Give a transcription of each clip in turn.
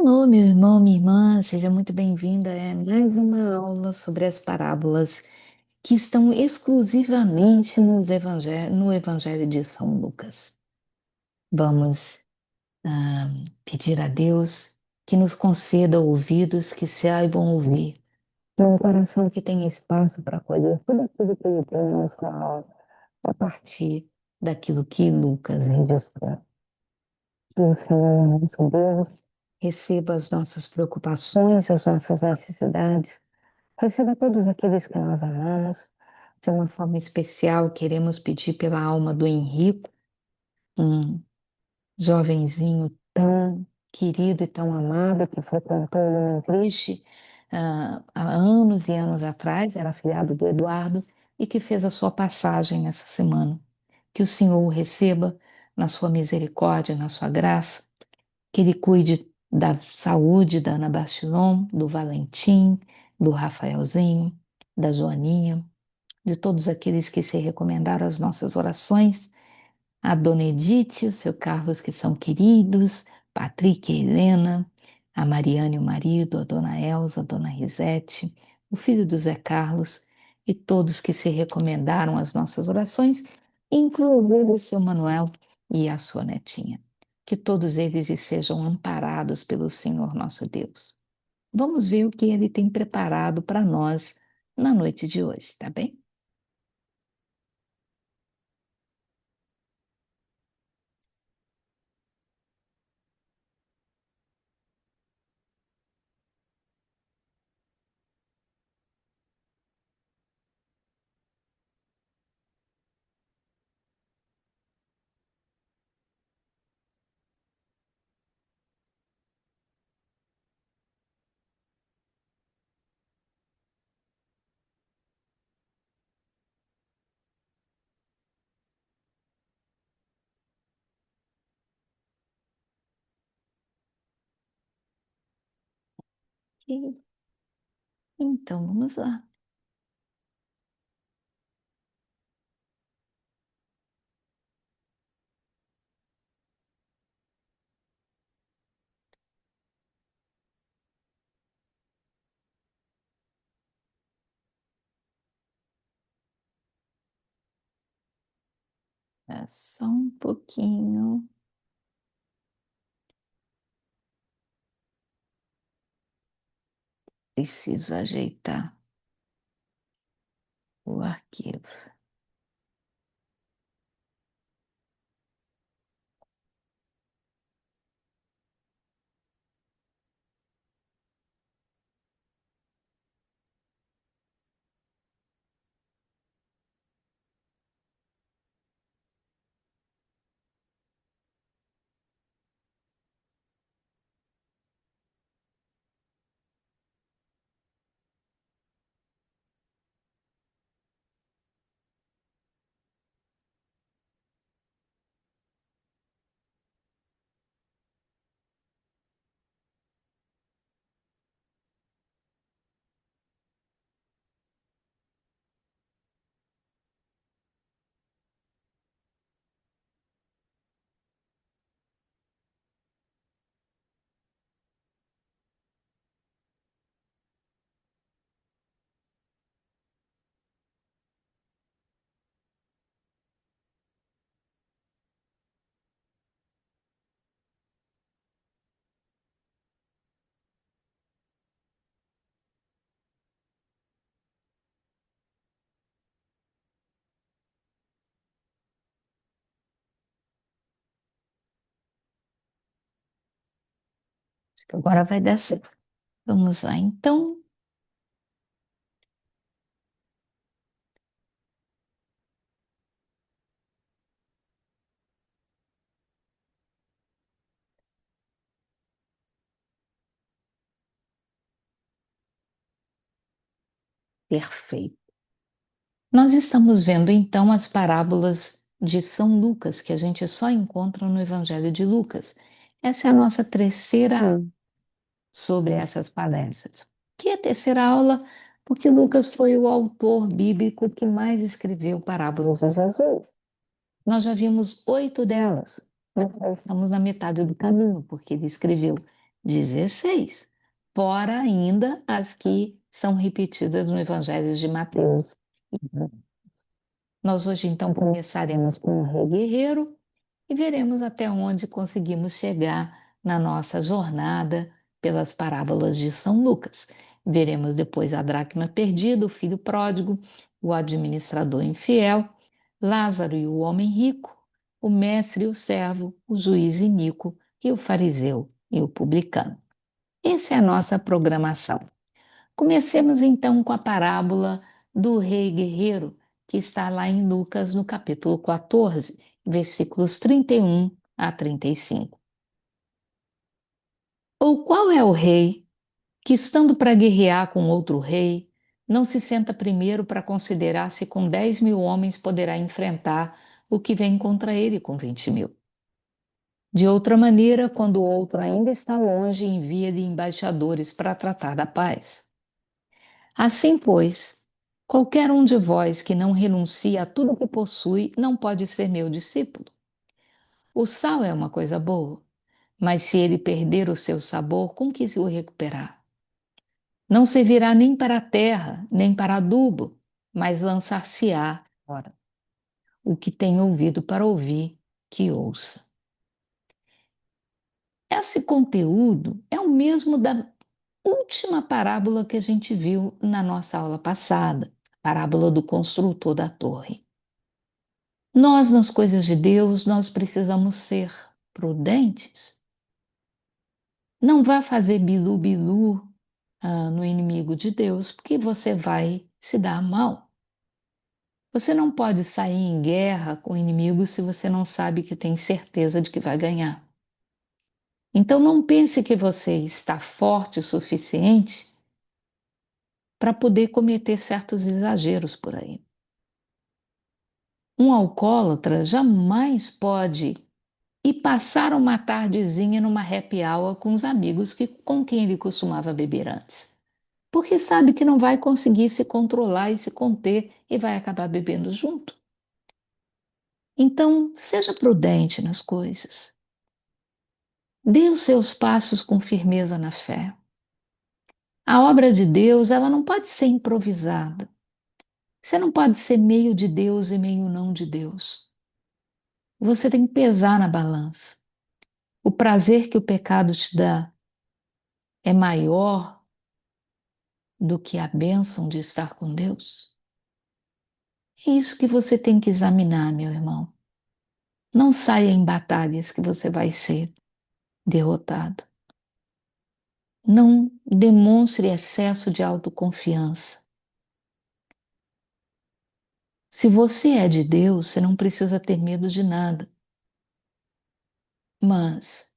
Alô, meu irmão, minha irmã, seja muito bem-vinda a mais uma aula sobre as parábolas que estão exclusivamente no Evangelho de São Lucas. Vamos ah, pedir a Deus que nos conceda ouvidos que saibam ouvir, e um coração que tenha espaço para acolher tudo aquilo que Ele tem a partir daquilo que Lucas registrou. Que o Senhor, nosso Deus, receba as nossas preocupações, as nossas necessidades, receba todos aqueles que nós amamos. De uma forma especial, queremos pedir pela alma do Henrico, um jovenzinho tão querido e tão amado que frequentou o Lumen Christi há anos e anos atrás, era afilhado do Eduardo e que fez a sua passagem essa semana. Que o Senhor o receba na sua misericórdia, na sua graça, que ele cuide da saúde da Ana Bastilon, do Valentim, do Rafaelzinho, da Joaninha, de todos aqueles que se recomendaram às nossas orações, a Dona Edith, o seu Carlos, que são queridos, Patrick e Helena, a Mariane, o marido, a Dona Elza, a Dona Risete, o filho do Zé Carlos e todos que se recomendaram às nossas orações, inclusive o seu Manuel e a sua netinha. Que todos eles sejam amparados pelo Senhor nosso Deus. Vamos ver o que ele tem preparado para nós na noite de hoje, tá bem? E- Então, vamos lá. É só um pouquinho. Preciso ajeitar o arquivo. Acho que agora vai dar certo. Vamos lá, então. Perfeito. Nós estamos vendo então as parábolas de São Lucas, que a gente só encontra no Evangelho de Lucas. Essa é a nossa terceira aula sobre essas palestras. Que é a terceira aula, porque Lucas foi o autor bíblico que mais escreveu parábolas de Jesus. Nós já vimos 8 delas. Nós já estamos na metade do caminho, porque ele escreveu 16, fora ainda as que são repetidas no Evangelho de Mateus. Nós hoje então começaremos com o rei guerreiro e veremos até onde conseguimos chegar na nossa jornada pelas parábolas de São Lucas. Veremos depois a dracma perdida, o filho pródigo, o administrador infiel, Lázaro e o homem rico, o mestre e o servo, o juiz iníquo e o fariseu e o publicano. Essa é a nossa programação. Comecemos então com a parábola do rei guerreiro, que está lá em Lucas, no capítulo 14, versículos 31 a 35. Ou qual é o rei que, estando para guerrear com outro rei, não se senta primeiro para considerar se com 10.000 homens poderá enfrentar o que vem contra ele com 20.000? De outra maneira, quando o outro ainda está longe, envia-lhe embaixadores para tratar da paz. Assim, pois, qualquer um de vós que não renuncia a tudo que possui não pode ser meu discípulo. O sal é uma coisa boa, mas se ele perder o seu sabor, com que se o recuperar? Não servirá nem para a terra, nem para adubo, mas lançar-se-á fora. O que tem ouvido para ouvir, que ouça. Esse conteúdo é o mesmo da última parábola que a gente viu na nossa aula passada, a parábola do construtor da torre. Nós, nas coisas de Deus, nós precisamos ser prudentes. Não vá fazer bilu-bilu no inimigo de Deus, porque você vai se dar mal. Você não pode sair em guerra com o inimigo se você não sabe que tem certeza de que vai ganhar. Então não pense que você está forte o suficiente para poder cometer certos exageros por aí. Um alcoólatra jamais pode ir passar uma tardezinha numa happy hour com os amigos com quem ele costumava beber antes, porque sabe que não vai conseguir se controlar e se conter e vai acabar bebendo junto. Então, seja prudente nas coisas. Dê os seus passos com firmeza na fé. A obra de Deus, ela não pode ser improvisada. Você não pode ser meio de Deus e meio não de Deus. Você tem que pesar na balança. O prazer que o pecado te dá é maior do que a bênção de estar com Deus? É isso que você tem que examinar, meu irmão. Não saia em batalhas que você vai ser derrotado. Não demonstre excesso de autoconfiança. Se você é de Deus, você não precisa ter medo de nada. Mas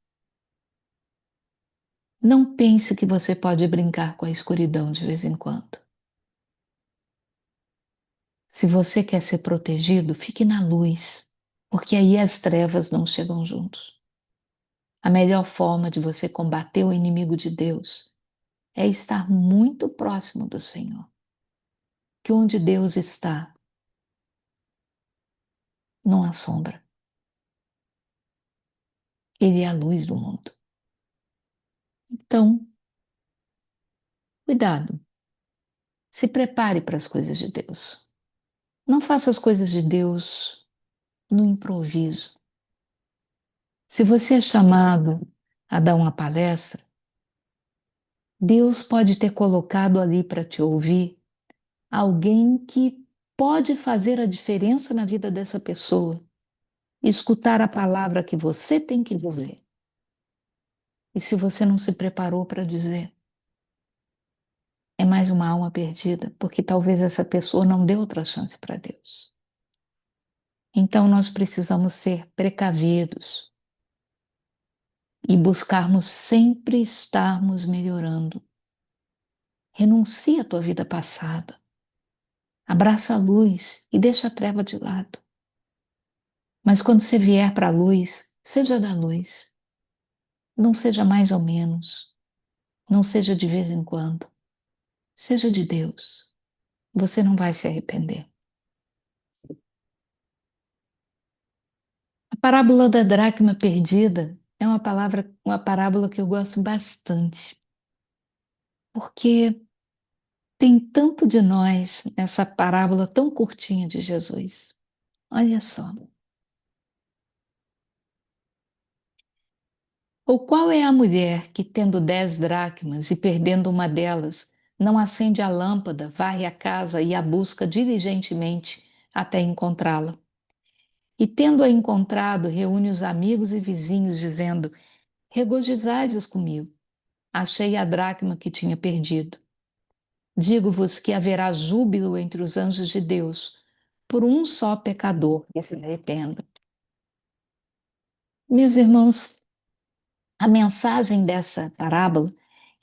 não pense que você pode brincar com a escuridão de vez em quando. Se você quer ser protegido, fique na luz, porque aí as trevas não chegam juntos. A melhor forma de você combater o inimigo de Deus é estar muito próximo do Senhor. Que onde Deus está, não há sombra. Ele é a luz do mundo. Então, cuidado. Se prepare para as coisas de Deus. Não faça as coisas de Deus no improviso. Se você é chamado a dar uma palestra, Deus pode ter colocado ali para te ouvir alguém que pode fazer a diferença na vida dessa pessoa. Escutar a palavra que você tem que dizer. E se você não se preparou para dizer, é mais uma alma perdida, porque talvez essa pessoa não dê outra chance para Deus. Então nós precisamos ser precavidos e buscarmos sempre estarmos melhorando. Renuncia à tua vida passada. Abraça a luz e deixa a treva de lado. Mas quando você vier para a luz, seja da luz. Não seja mais ou menos. Não seja de vez em quando. Seja de Deus. Você não vai se arrepender. A parábola da dracma perdida é uma uma parábola que eu gosto bastante, porque tem tanto de nós nessa parábola tão curtinha de Jesus. Olha só. Ou qual é a mulher que, tendo 10 dracmas e perdendo uma delas, não acende a lâmpada, varre a casa e a busca diligentemente até encontrá-la? E, tendo-a encontrado, reúne os amigos e vizinhos, dizendo: Regozijai-vos comigo, achei a dracma que tinha perdido. Digo-vos que haverá júbilo entre os anjos de Deus por um só pecador que se arrependa. Meus irmãos, a mensagem dessa parábola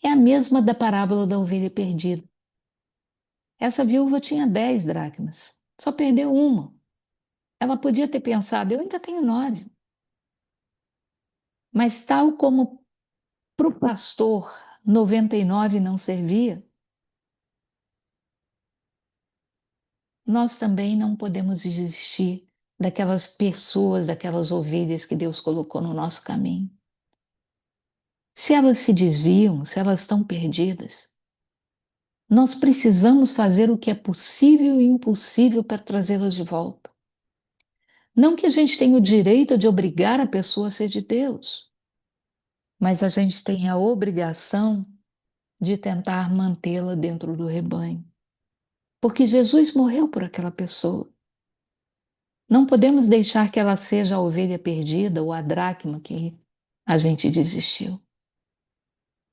é a mesma da parábola da ovelha perdida. Essa viúva tinha 10 dracmas, só perdeu uma. Ela podia ter pensado, eu ainda tenho 9. Mas tal como para o pastor 99 não servia, nós também não podemos desistir daquelas pessoas, daquelas ovelhas que Deus colocou no nosso caminho. Se elas se desviam, se elas estão perdidas, nós precisamos fazer o que é possível e impossível para trazê-las de volta. Não que a gente tenha o direito de obrigar a pessoa a ser de Deus, mas a gente tem a obrigação de tentar mantê-la dentro do rebanho. Porque Jesus morreu por aquela pessoa. Não podemos deixar que ela seja a ovelha perdida ou a dracma que a gente desistiu.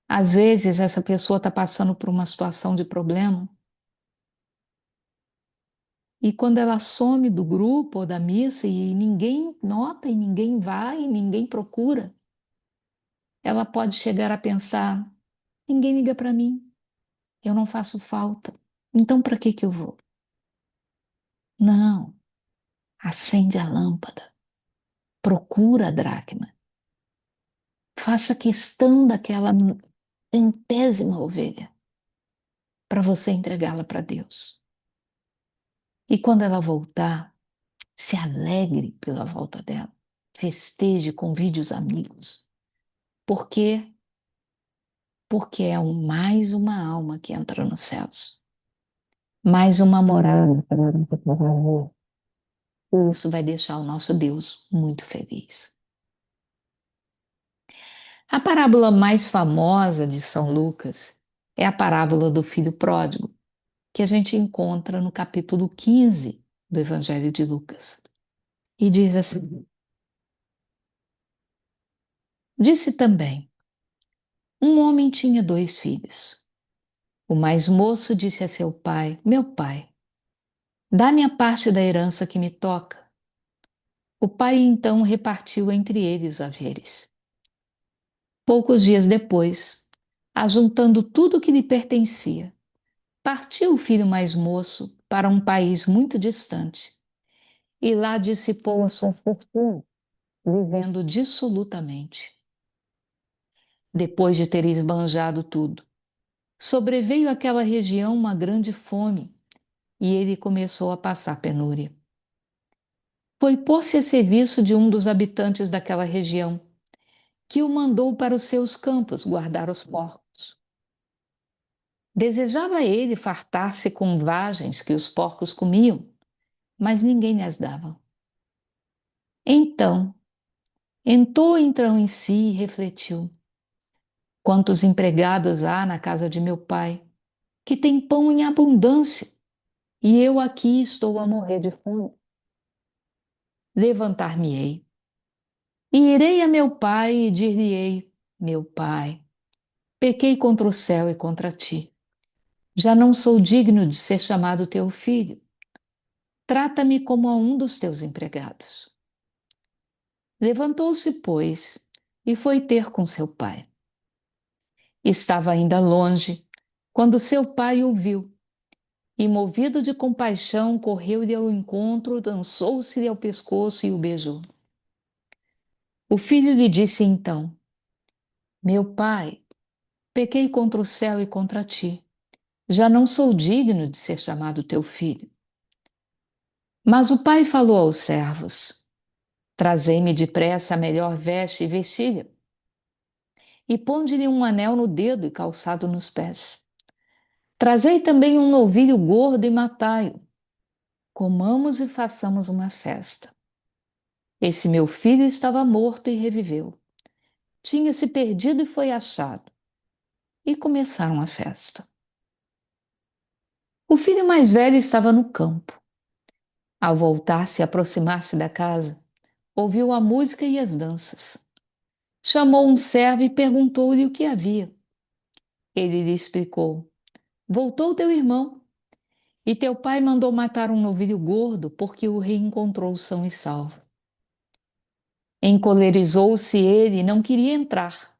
Às vezes, essa pessoa está passando por uma situação de problema e quando ela some do grupo ou da missa e ninguém nota, e ninguém vai, e ninguém procura, ela pode chegar a pensar: ninguém liga para mim, eu não faço falta, então para que que eu vou? Não, acende a lâmpada, procura a dracma, faça questão daquela centésima ovelha para você entregá-la para Deus. E quando ela voltar, se alegre pela volta dela, festeje, convide os amigos. Por quê? Porque é mais uma alma que entra nos céus, mais uma morada para fazer. E isso vai deixar o nosso Deus muito feliz. A parábola mais famosa de São Lucas é a parábola do filho pródigo, que a gente encontra no capítulo 15 do Evangelho de Lucas. E diz assim: Disse também: Um homem tinha 2 filhos. O mais moço disse a seu pai: Meu pai, dá-me a parte da herança que me toca. O pai então repartiu entre eles os haveres. Poucos dias depois, ajuntando tudo o que lhe pertencia, partiu o filho mais moço para um país muito distante e lá dissipou a sua fortuna, vivendo dissolutamente. Depois de ter esbanjado tudo, sobreveio àquela região uma grande fome e ele começou a passar penúria. Foi pôr-se a serviço de um dos habitantes daquela região, que o mandou para os seus campos guardar os porcos. Desejava ele fartar-se com vagens que os porcos comiam, mas ninguém lhes dava. Então, entrou em si e refletiu: quantos empregados há na casa de meu pai, que tem pão em abundância, e eu aqui estou a morrer de fome. Levantar-me-ei, e irei a meu pai e dir-lhe-ei: Meu pai, pequei contra o céu e contra ti. Já não sou digno de ser chamado teu filho. Trata-me como a um dos teus empregados. Levantou-se, pois, e foi ter com seu pai. Estava ainda longe, quando seu pai o viu, e, movido de compaixão, correu-lhe ao encontro, dançou-se-lhe ao pescoço e o beijou. O filho lhe disse então: Meu pai, pequei contra o céu e contra ti. Já não sou digno de ser chamado teu filho. Mas o pai falou aos servos: Trazei-me depressa a melhor veste e vestilha. e ponde-lhe um anel no dedo e calçado nos pés. Trazei também um novilho gordo e matai-o. Comamos e façamos uma festa. Esse meu filho estava morto e reviveu. Tinha se perdido e foi achado. E começaram a festa. O filho mais velho estava no campo. Ao voltar-se e aproximar-se da casa, ouviu a música e as danças. Chamou um servo e perguntou-lhe o que havia. Ele lhe explicou: Voltou teu irmão, e teu pai mandou matar um novilho gordo porque o reencontrou são e salvo. Encolerizou-se ele e não queria entrar,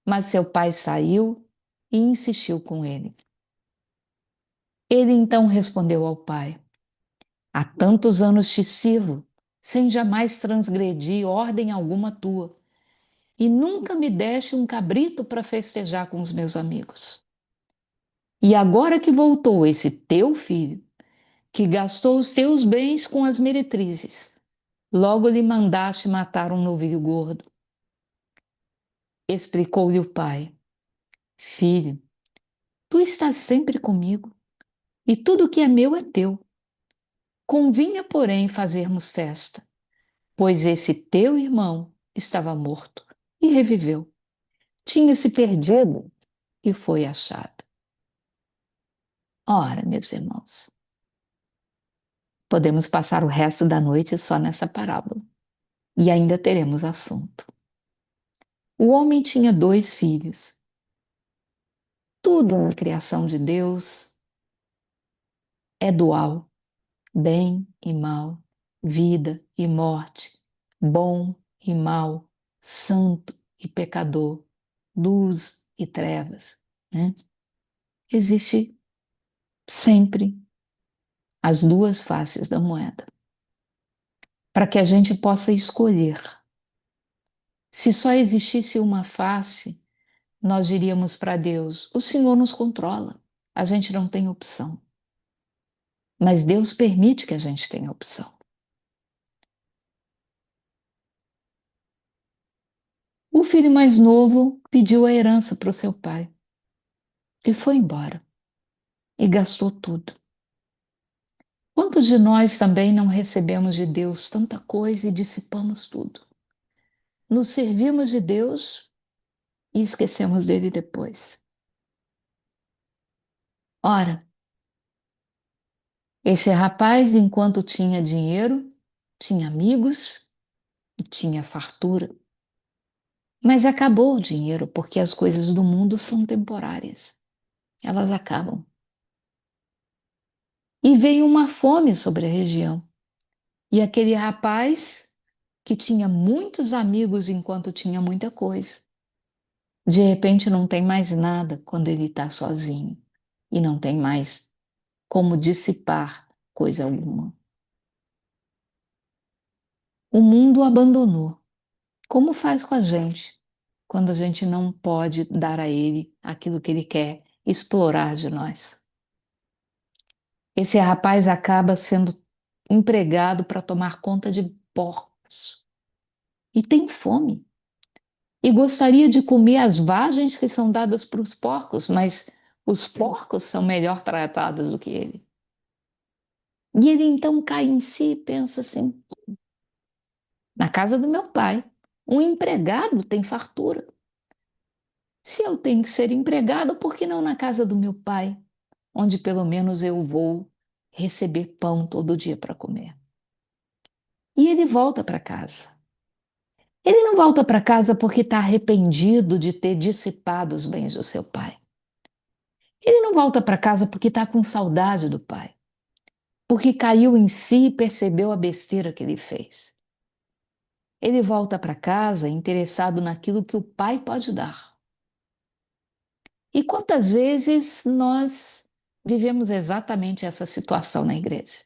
mas seu pai saiu e insistiu com ele. Ele então respondeu ao pai: Há tantos anos te sirvo, sem jamais transgredir ordem alguma tua, e nunca me deste um cabrito para festejar com os meus amigos. E agora que voltou esse teu filho, que gastou os teus bens com as meretrizes, logo lhe mandaste matar um novilho gordo. Explicou-lhe o pai: Filho, tu estás sempre comigo, e tudo o que é meu é teu. Convinha, porém, fazermos festa, pois esse teu irmão estava morto e reviveu. Tinha se perdido e foi achado. Ora, meus irmãos, podemos passar o resto da noite só nessa parábola e ainda teremos assunto. O homem tinha 2 filhos. Tudo na criação de Deus é dual, bem e mal, vida e morte, bom e mal, santo e pecador, luz e trevas, né? Existe sempre as 2 faces da moeda, para que a gente possa escolher. Se só existisse uma face, nós diríamos para Deus: o Senhor nos controla, a gente não tem opção. Mas Deus permite que a gente tenha opção. O filho mais novo pediu a herança para o seu pai e foi embora e gastou tudo. Quantos de nós também não recebemos de Deus tanta coisa e dissipamos tudo? Nos servimos de Deus e esquecemos dele depois. Ora, esse rapaz, enquanto tinha dinheiro, tinha amigos e tinha fartura. Mas acabou o dinheiro, porque as coisas do mundo são temporárias. Elas acabam. E veio uma fome sobre a região. E aquele rapaz, que tinha muitos amigos enquanto tinha muita coisa, de repente não tem mais nada quando ele está sozinho. E não tem mais como dissipar coisa alguma. O mundo o abandonou. Como faz com a gente quando a gente não pode dar a ele aquilo que ele quer explorar de nós? Esse rapaz acaba sendo empregado para tomar conta de porcos e tem fome. E gostaria de comer as vagens que são dadas para os porcos, mas os porcos são melhor tratados do que ele. E ele então cai em si e pensa assim: na casa do meu pai, um empregado tem fartura. Se eu tenho que ser empregado, por que não na casa do meu pai, onde pelo menos eu vou receber pão todo dia para comer? E ele volta para casa. Ele não volta para casa porque está arrependido de ter dissipado os bens do seu pai. Ele não volta para casa porque está com saudade do pai, porque caiu em si e percebeu a besteira que ele fez. Ele volta para casa interessado naquilo que o pai pode dar. E quantas vezes nós vivemos exatamente essa situação na igreja?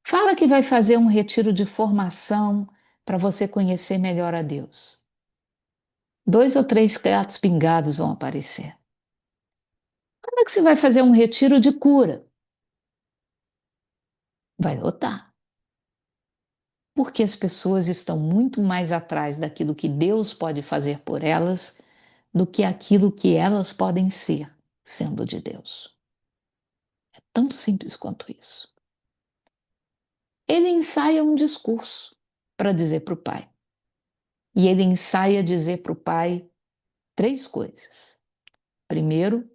Fala que vai fazer um retiro de formação para você conhecer melhor a Deus. 2 ou 3 gatos pingados vão aparecer. Fala que você vai fazer um retiro de cura. Vai lotar. porque as pessoas estão muito mais atrás daquilo que Deus pode fazer por elas do que aquilo que elas podem ser, sendo de Deus. É tão simples quanto isso. Ele ensaia um discurso para dizer para o pai. E ele ensaia dizer para o pai três coisas. Primeiro,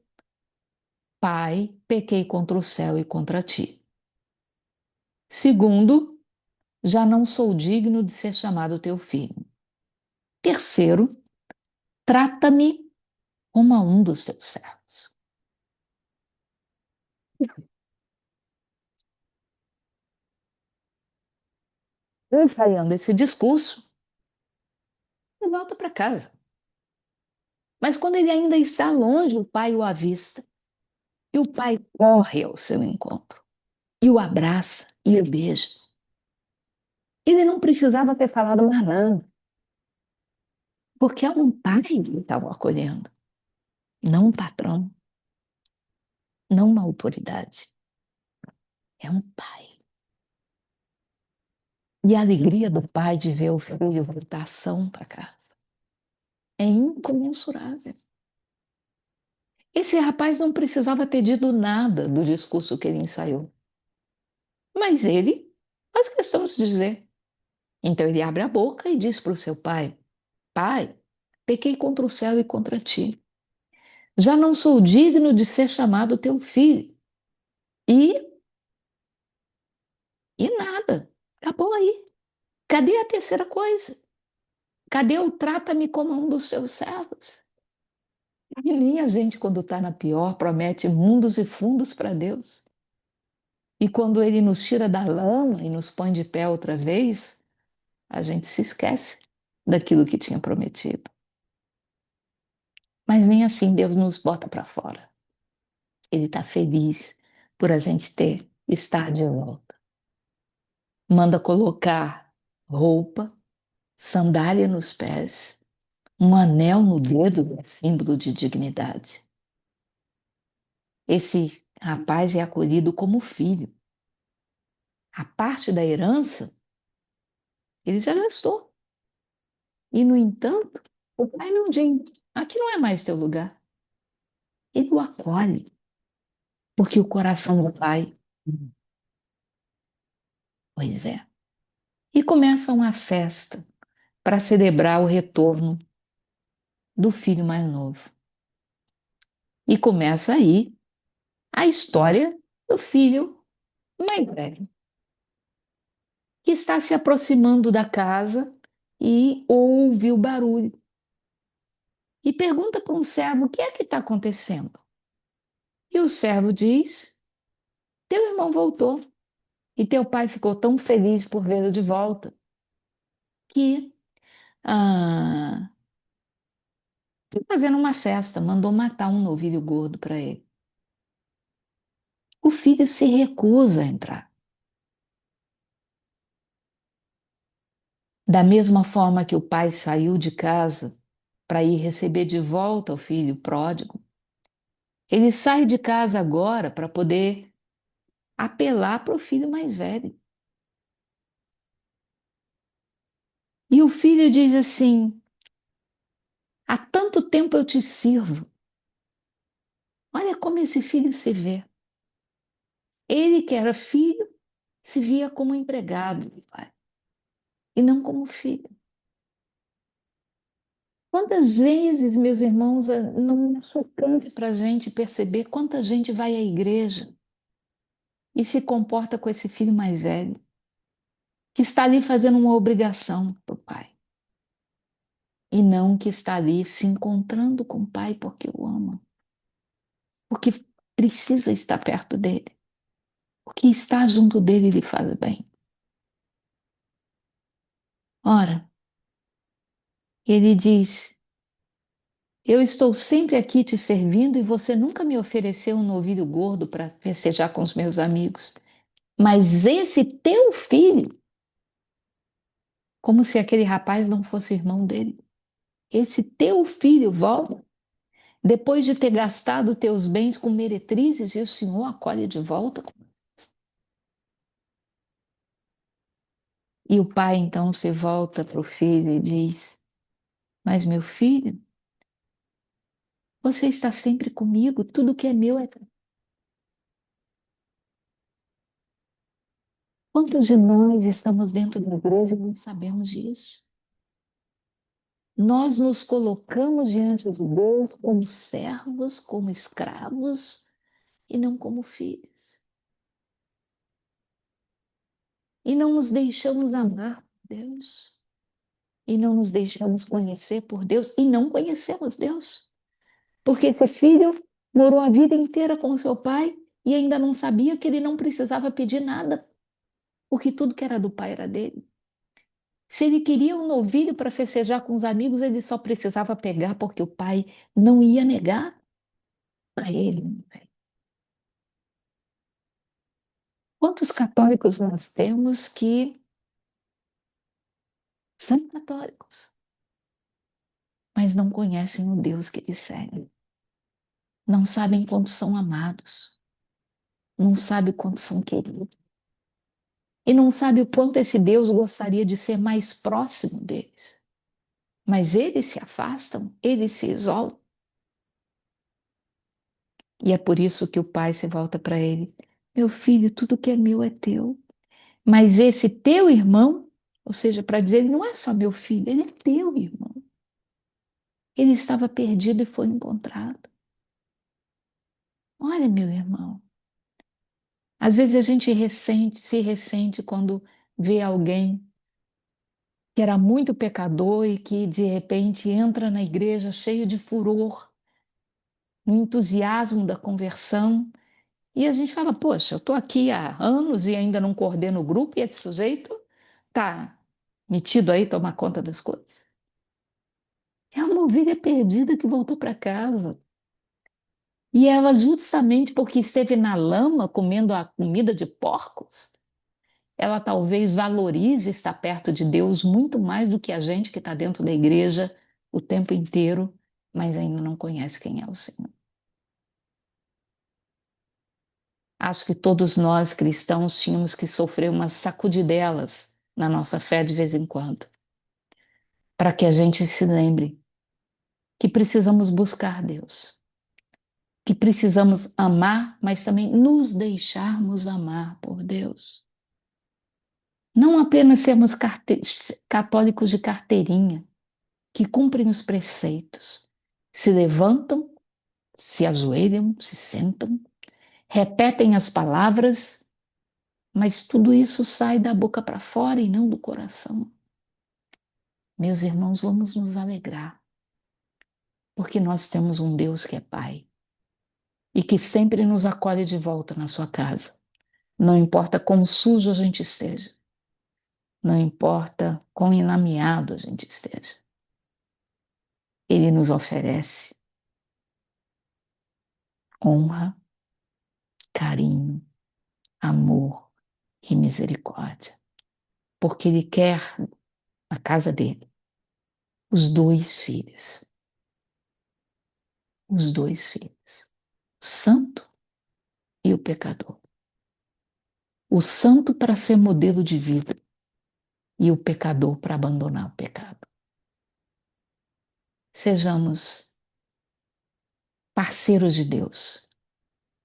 pai, pequei contra o céu e contra ti. Segundo, já não sou digno de ser chamado teu filho. Terceiro, trata-me como a um dos teus servos. Ensaiando esse discurso, ele volta para casa. Mas quando ele ainda está longe, o pai o avista. E o pai corre ao seu encontro. E o abraça e o beija. Ele não precisava ter falado mais nada. Porque é um pai que estava acolhendo. Não um patrão. Não uma autoridade. É um pai. E a alegria do pai de ver o filho voltar são para casa é incomensurável. Esse rapaz não precisava ter dito nada do discurso que ele ensaiou. Mas ele faz questão de dizer. Então ele abre a boca e diz para o seu pai: Pai, pequei contra o céu e contra ti. Já não sou digno de ser chamado teu filho. E, e nada. Acabou aí. Cadê a terceira coisa? Cadê o trata-me como um dos seus servos? E nem a gente, quando está na pior, promete mundos e fundos para Deus. E quando Ele nos tira da lama e nos põe de pé outra vez, a gente se esquece daquilo que tinha prometido. Mas nem assim Deus nos bota para fora. Ele está feliz por a gente ter estar de volta. Manda colocar roupa, sandália nos pés, um anel no dedo, símbolo de dignidade. Esse rapaz é acolhido como filho. A parte da herança ele já gastou. E, no entanto, o pai não diz: aqui não é mais teu lugar. Ele o acolhe, porque o coração do pai, pois é. E começa uma festa para celebrar o retorno do filho mais novo. E começa aí a história do filho mais velho, que está se aproximando da casa e ouve o barulho. E pergunta para um servo: o que é que está acontecendo? E o servo diz: teu irmão voltou e teu pai ficou tão feliz por vê-lo de volta que ah, fazendo uma festa, mandou matar um novilho gordo para ele. O filho se recusa a entrar. Da mesma forma que o pai saiu de casa para ir receber de volta o filho pródigo, ele sai de casa agora para poder apelar para o filho mais velho. E o filho diz assim: há tanto tempo eu te sirvo. Olha como esse filho se vê. Ele que era filho se via como empregado do pai e não como filho. Quantas vezes, meus irmãos, não é chocante para a gente perceber quanta gente vai à igreja e se comporta com esse filho mais velho, que está ali fazendo uma obrigação para o pai, e não que está ali se encontrando com o pai porque o ama, porque precisa estar perto dele, porque estar junto dele lhe faz bem. Ora, ele diz: eu estou sempre aqui te servindo e você nunca me ofereceu um novilho gordo para festejar com os meus amigos. Mas esse teu filho, como se aquele rapaz não fosse irmão dele, esse teu filho volta depois de ter gastado teus bens com meretrizes e o Senhor acolhe de volta. E o pai então se volta para o filho e diz: Mas meu filho, você está sempre comigo, tudo que é meu é. Quantos de nós estamos dentro da igreja e não sabemos disso? Nós nos colocamos diante de Deus como servos, como escravos e não como filhos. E não nos deixamos amar por Deus. E não nos deixamos conhecer por Deus. E não conhecemos Deus. Porque esse filho morou a vida inteira com seu pai e ainda não sabia que ele não precisava pedir nada, porque tudo que era do pai era dele. Se ele queria um novilho para festejar com os amigos, ele só precisava pegar, porque o pai não ia negar a ele. Quantos católicos nós temos que são católicos, mas não conhecem o Deus que eles seguem, não sabem quanto são amados, não sabem quanto são queridos, e não sabem o quanto esse Deus gostaria de ser mais próximo deles. Mas eles se afastam, eles se isolam, e é por isso que o pai se volta para ele: Meu filho, tudo que é meu é teu. Mas esse teu irmão, ou seja, para dizer, ele não é só meu filho, ele é teu irmão. Ele estava perdido e foi encontrado. Olha, meu irmão, às vezes a gente se ressente quando vê alguém que era muito pecador e que de repente entra na igreja cheio de furor, no entusiasmo da conversão, e a gente fala: Poxa, eu estou aqui há anos e ainda não coordeno o grupo, e esse sujeito está metido aí tomar conta das coisas. É uma ovelha perdida que voltou para casa. E ela, justamente porque esteve na lama comendo a comida de porcos, ela talvez valorize estar perto de Deus muito mais do que a gente que está dentro da igreja o tempo inteiro, mas ainda não conhece quem é o Senhor. Acho que todos nós cristãos tínhamos que sofrer umas sacudidelas na nossa fé de vez em quando, para que a gente se lembre que precisamos buscar Deus, que precisamos amar, mas também nos deixarmos amar por Deus. Não apenas sermos católicos de carteirinha, que cumprem os preceitos, se levantam, se ajoelham, se sentam, repetem as palavras, mas tudo isso sai da boca para fora e não do coração. Meus irmãos, vamos nos alegrar, porque nós temos um Deus que é Pai e que sempre nos acolhe de volta na sua casa. Não importa quão sujo a gente esteja, não importa quão enlameado a gente esteja, Ele nos oferece honra, carinho, amor e misericórdia, porque Ele quer na casa dele os dois filhos, o santo e o pecador. O santo para ser modelo de vida e o pecador para abandonar o pecado. Sejamos parceiros de Deus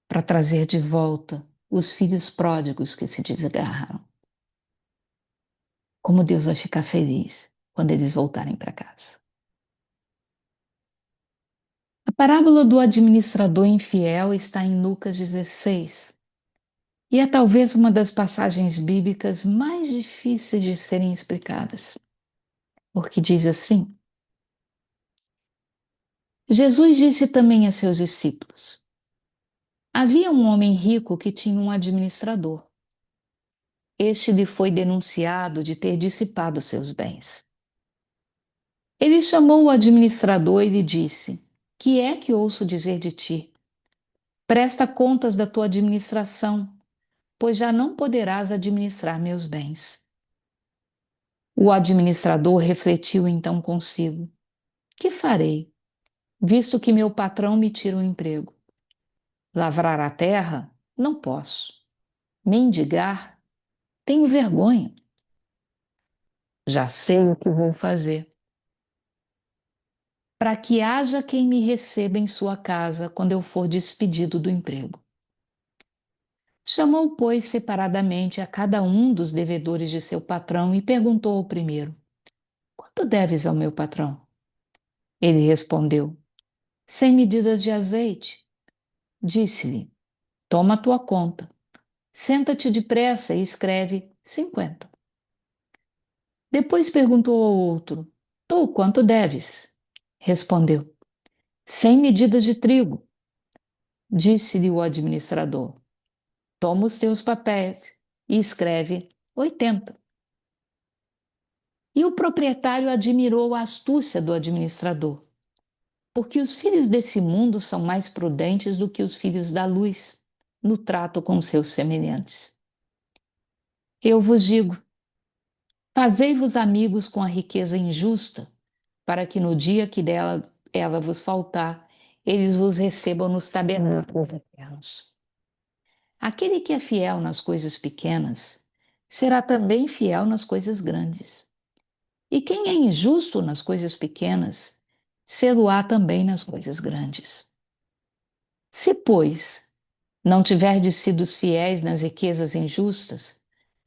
para trazer de volta os filhos pródigos que se desgarraram. Como Deus vai ficar feliz quando eles voltarem para casa. A parábola do administrador infiel está em Lucas 16 e é talvez uma das passagens bíblicas mais difíceis de serem explicadas, porque diz assim: Jesus disse também a seus discípulos: Havia um homem rico que tinha um administrador. Este lhe foi denunciado de ter dissipado seus bens. Ele chamou o administrador e lhe disse: Que é que ouço dizer de ti? Presta contas da tua administração, pois já não poderás administrar meus bens. O administrador refletiu então consigo: Que farei, visto que meu patrão me tira o emprego? Lavrar a terra? Não posso. Mendigar? Tenho vergonha. Já sei o que vou fazer. Para que haja quem me receba em sua casa quando eu for despedido do emprego. Chamou, pois, separadamente a cada um dos devedores de seu patrão e perguntou ao primeiro: Quanto deves ao meu patrão? Ele respondeu: 100 medidas de azeite. Disse-lhe: Toma a tua conta. Senta-te depressa e escreve 50. Depois perguntou ao outro: Tu quanto deves? Respondeu: 100 medidas de trigo. Disse-lhe o administrador: Toma os teus papéis e escreve 80. E o proprietário admirou a astúcia do administrador, porque os filhos desse mundo são mais prudentes do que os filhos da luz no trato com seus semelhantes. Eu vos digo: fazei-vos amigos com a riqueza injusta, para que no dia que dela ela vos faltar, eles vos recebam nos tabernáculos eternos. Aquele que é fiel nas coisas pequenas, será também fiel nas coisas grandes. E quem é injusto nas coisas pequenas, sê-lo-á também nas coisas grandes. Se, pois, não tiverdes sido fiéis nas riquezas injustas,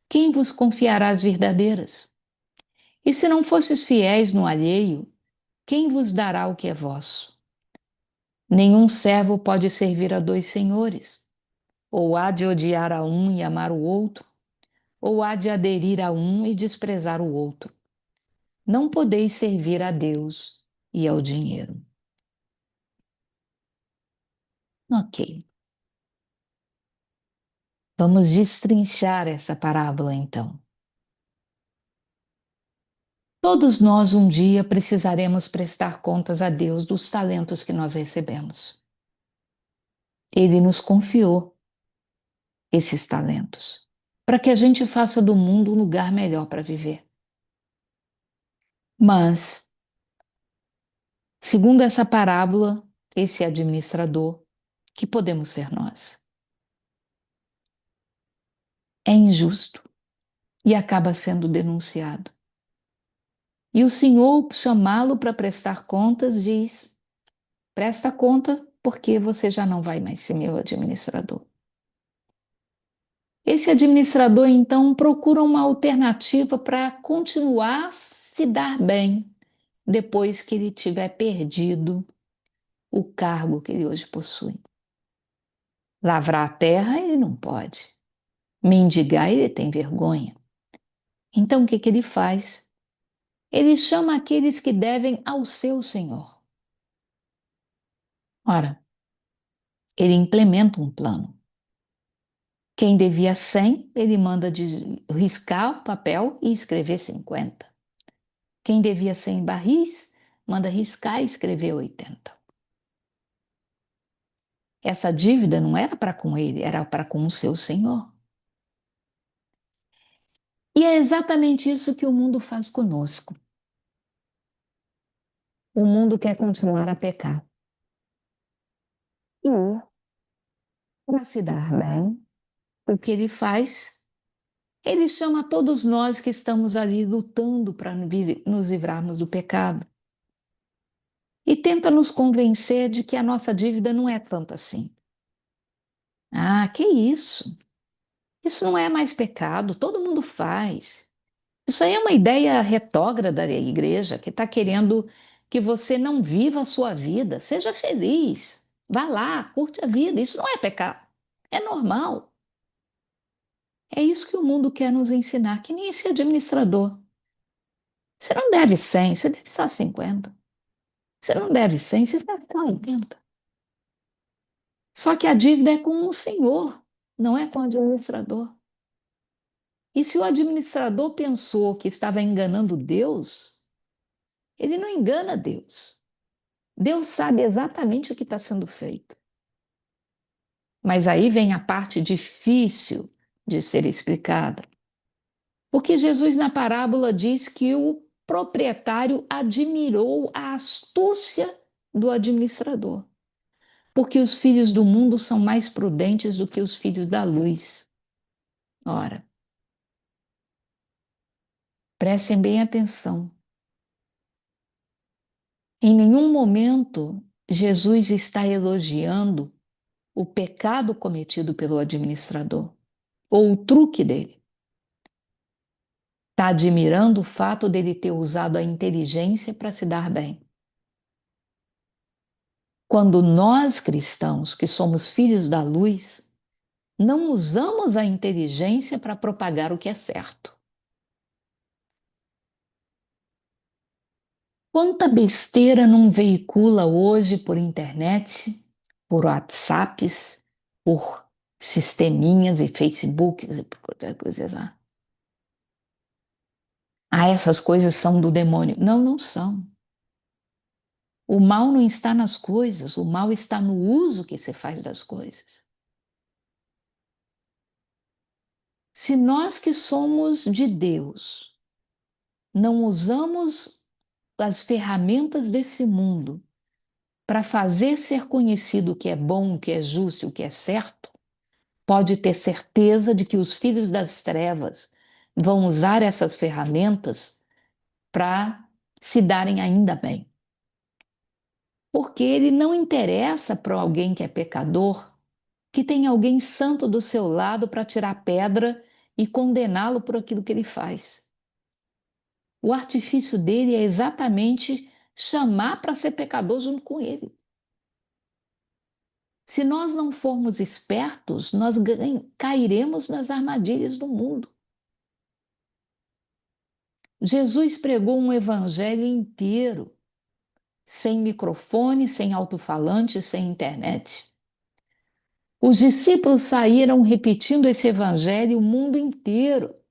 quem vos confiará as verdadeiras? E se não fosses fiéis no alheio, quem vos dará o que é vosso? Nenhum servo pode servir a dois senhores, ou há de odiar a um e amar o outro, ou há de aderir a um e desprezar o outro. Não podeis servir a Deus e ao dinheiro. Ok, vamos destrinchar essa parábola então. Todos nós um dia precisaremos prestar contas a Deus dos talentos que nós recebemos. Ele nos confiou esses talentos para que a gente faça do mundo um lugar melhor para viver. Mas, segundo essa parábola, esse administrador, que podemos ser nós, é injusto e acaba sendo denunciado. E o Senhor, chamá-lo para prestar contas, diz: presta conta, porque você já não vai mais ser meu administrador. Esse administrador, então, procura uma alternativa para continuar a se dar bem depois que ele tiver perdido o cargo que ele hoje possui. Lavrar a terra ele não pode. Mendigar ele tem vergonha. Então o que ele faz? Ele chama aqueles que devem ao seu senhor. Ora, ele implementa um plano. Quem devia 100, ele manda riscar o papel e escrever 50. Quem devia 100 barris, manda riscar e escrever 80. Essa dívida não era para com ele, era para com o seu senhor. E é exatamente isso que o mundo faz conosco. O mundo quer continuar a pecar. E, para se dar bem, o que ele faz? Ele chama todos nós que estamos ali lutando para nos livrarmos do pecado e tenta nos convencer de que a nossa dívida não é tanto assim. Ah, que isso? Isso não é mais pecado, todo mundo faz. Isso aí é uma ideia retrógrada da igreja que está querendo que você não viva a sua vida, seja feliz, vá lá, curte a vida. Isso não é pecado, é normal. É isso que o mundo quer nos ensinar, que nem esse administrador. Você não deve 100, você deve só 50. Você não deve 100, você deve só 80. Só que a dívida é com o senhor, não é com o administrador. E se o administrador pensou que estava enganando Deus, ele não engana Deus. Deus sabe exatamente o que está sendo feito. Mas aí vem a parte difícil de ser explicada. Porque Jesus, na parábola, diz que o proprietário admirou a astúcia do administrador. Porque os filhos do mundo são mais prudentes do que os filhos da luz. Ora, Prestem bem atenção. Em nenhum momento Jesus está elogiando o pecado cometido pelo administrador ou o truque dele. Está admirando o fato dele ter usado a inteligência para se dar bem. Quando nós cristãos, que somos filhos da luz, não usamos a inteligência para propagar o que é certo. Quanta besteira não veicula hoje por internet, por WhatsApps, por sisteminhas e Facebooks e por outras coisas lá. Ah, essas coisas são do demônio. Não, não são. O mal não está nas coisas, o mal está no uso que se faz das coisas. Se nós que somos de Deus não usamos as ferramentas desse mundo para fazer ser conhecido o que é bom, o que é justo, o que é certo, pode ter certeza de que os filhos das trevas vão usar essas ferramentas para se darem ainda bem. Porque ele não interessa para alguém que é pecador que tem alguém santo do seu lado para tirar pedra e condená-lo por aquilo que ele faz. O artifício dele é exatamente chamar para ser pecador junto com ele. Se nós não formos espertos, nós cairemos nas armadilhas do mundo. Jesus pregou um evangelho inteiro, sem microfone, sem alto-falante, sem internet. Os discípulos saíram repetindo esse evangelho o mundo inteiro,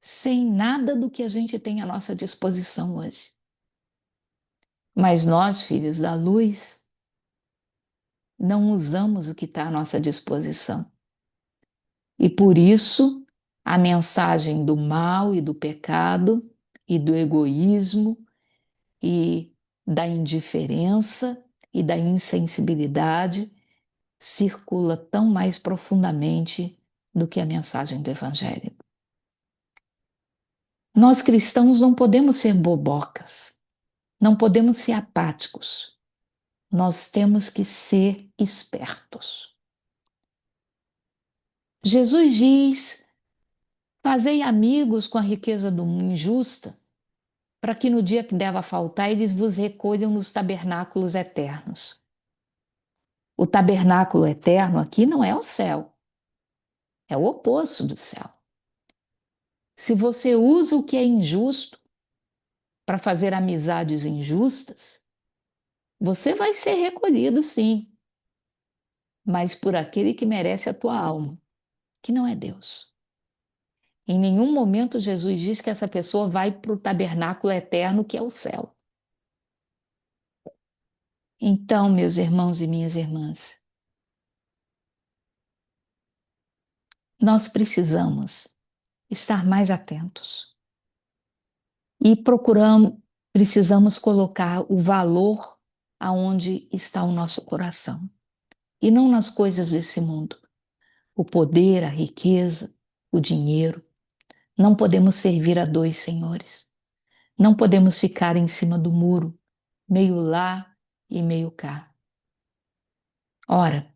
sem nada do que a gente tem à nossa disposição hoje. Mas nós, filhos da luz, não usamos o que está à nossa disposição. E por isso, a mensagem do mal e do pecado e do egoísmo e da indiferença e da insensibilidade circula tão mais profundamente do que a mensagem do Evangelho. Nós cristãos não podemos ser bobocas, não podemos ser apáticos, nós temos que ser espertos. Jesus diz: fazei amigos com a riqueza do injusta, para que no dia que deva faltar eles vos recolham nos tabernáculos eternos. O tabernáculo eterno aqui não é o céu, é o oposto do céu. Se você usa o que é injusto para fazer amizades injustas, você vai ser recolhido, sim, mas por aquele que merece a tua alma, que não é Deus. Em nenhum momento Jesus diz que essa pessoa vai para o tabernáculo eterno, que é o céu. Então, meus irmãos e minhas irmãs, nós precisamos estar mais atentos e precisamos colocar o valor aonde está o nosso coração e não nas coisas desse mundo. O poder, a riqueza, o dinheiro. Não podemos servir a dois senhores. Não podemos ficar em cima do muro, meio lá e meio cá. Ora,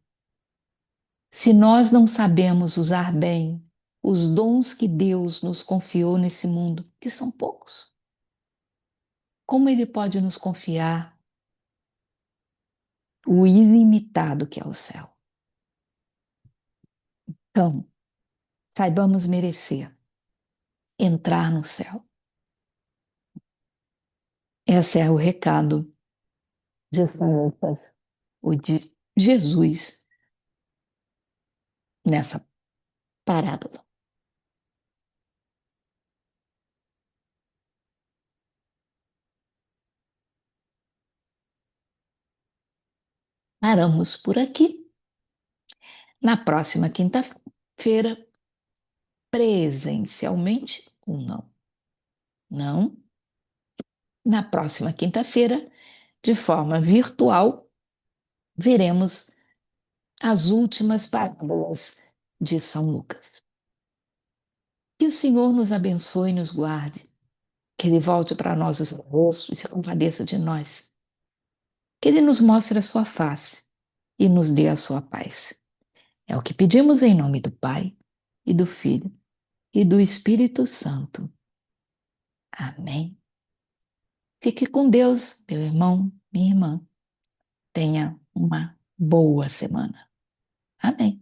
se nós não sabemos usar bem os dons que Deus nos confiou nesse mundo, que são poucos, como Ele pode nos confiar o ilimitado que é o céu? Então, saibamos merecer entrar no céu. Esse é o recado de São Lucas, o de Jesus nessa parábola. Paramos por aqui. Na próxima quinta-feira, presencialmente ou não? Não. Na próxima quinta-feira, de forma virtual, veremos as últimas parábolas de São Lucas. Que o Senhor nos abençoe e nos guarde, que Ele volte para nós o seu rosto e se compadeça de nós, que Ele nos mostre a sua face e nos dê a sua paz. É o que pedimos em nome do Pai, e do Filho, e do Espírito Santo. Amém. Fique com Deus, meu irmão, minha irmã. Tenha uma boa semana. Amém.